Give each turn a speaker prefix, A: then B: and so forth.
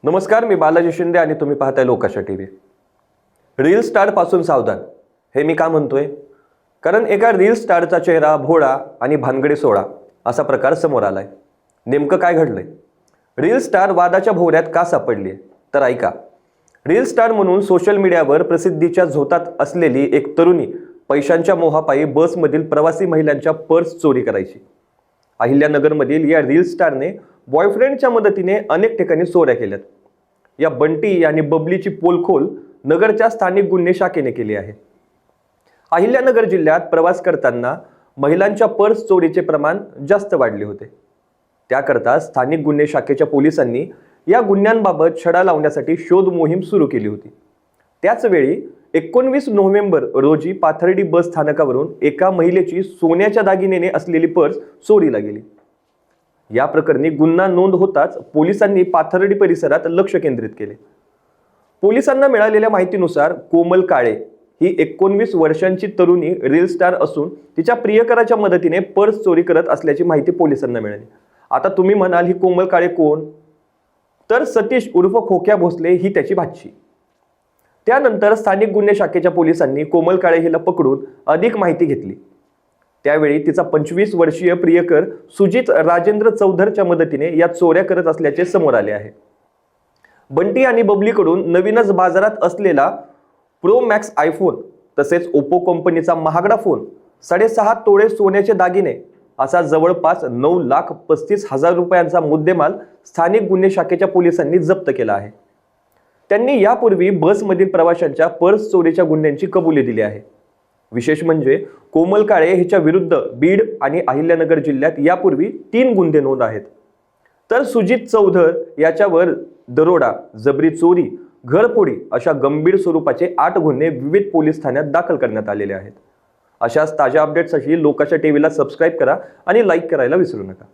A: नमस्कार, मी बालाजी शिंदे आणि तुम्ही पाहताय लोकाशा टीव्ही। रील स्टार पासून सावधान, हे मी का म्हणतोय? कारण एका रील स्टारचा चेहरा भोळा आणि भानगडी सोळा असा प्रकार समोर आलाय। नेमकं काय घडलंय? रील स्टार वादाच्या भोवऱ्यात का सापडली? तर ऐका। रील स्टार म्हणून सोशल मीडियावर प्रसिद्धीच्या झोतात असलेली एक तरुणी पैशांच्या मोहापायी बसमधील प्रवासी महिलांच्या पर्स चोरी करायची। अहिल्यानगरमधील या रील स्टारने बॉयफ्रेंडच्या मदतीने अनेक ठिकाणी चोऱ्या केल्यात। या बंटी आणि बबलीची पोलखोल नगरच्या स्थानिक गुन्हे शाखेने केली आहे। अहिल्यानगर जिल्ह्यात प्रवास करताना महिलांच्या पर्स चोरीचे प्रमाण जास्त वाढले होते। त्याकरता स्थानिक गुन्हे शाखेच्या पोलिसांनी या गुन्ह्यांबाबत छडा लावण्यासाठी शोध मोहीम सुरू केली होती। त्याच वेळी 19 नोव्हेंबर रोजी पाथर्डी बस स्थानकावरून एका महिलेची सोन्याच्या दागिन्याने असलेली पर्स चोरीला गेली। या प्रकरणी गुन्हा नोंद होताच पोलिसांनी पाथर्डी परिसरात लक्ष केंद्रित केले। पोलिसांना मिळालेल्या माहितीनुसार कोमल काळे ही 19 वर्षांची तरुणी रील स्टार असून तिच्या प्रियकराच्या मदतीने पर्स चोरी करत असल्याची माहिती पोलिसांना मिळाली। आता तुम्ही म्हणाल, ही कोमल काळे कोण? तर सतीश उर्फ खोक्या भोसले ही त्याची भाची। त्यानंतर स्थानिक गुन्हे शाखेच्या पोलिसांनी कोमल काळे हिला पकडून अधिक माहिती घेतली। त्यावेळी तिचा 25 वर्षीय प्रियकर सुजित राजेंद्र चौधरच्या मदतीने या चोऱ्या करत असल्याचे समोर आले आहे। बंटी आणि बबलीकडून नवीनच बाजारात असलेला प्रो मॅक्स आयफोन तसेच ओप्पो कंपनीचा महागडा फोन, 6.5 तोळे सोन्याचे दागिने असा जवळपास 9,35,000 रुपयांचा मुद्देमाल स्थानिक गुन्हे शाखेच्या पोलिसांनी जप्त केला आहे। त्यांनी यापूर्वी बसमधील प्रवाशांच्या पर्स चोरीच्या गुन्ह्यांची कबुली दिली आहे। विशेष म्हणजे कोमल काळे हिच्या विरुद्ध बीड आणि अहिल्यानगर जिल्ह्यात यापूर्वी 3 गुन्हे नोंद आहेत। तर सुजित चौधर याच्यावर दरोडा, जबरी चोरी, घरफोडी अशा गंभीर स्वरूपाचे 8 गुन्हे विविध पोलीस ठाण्यात दाखल करण्यात आलेले आहेत। अशाच ताज्या अपडेट्ससाठी लोकाशा टीव्हीला सबस्क्राईब करा आणि लाईक करायला विसरू नका।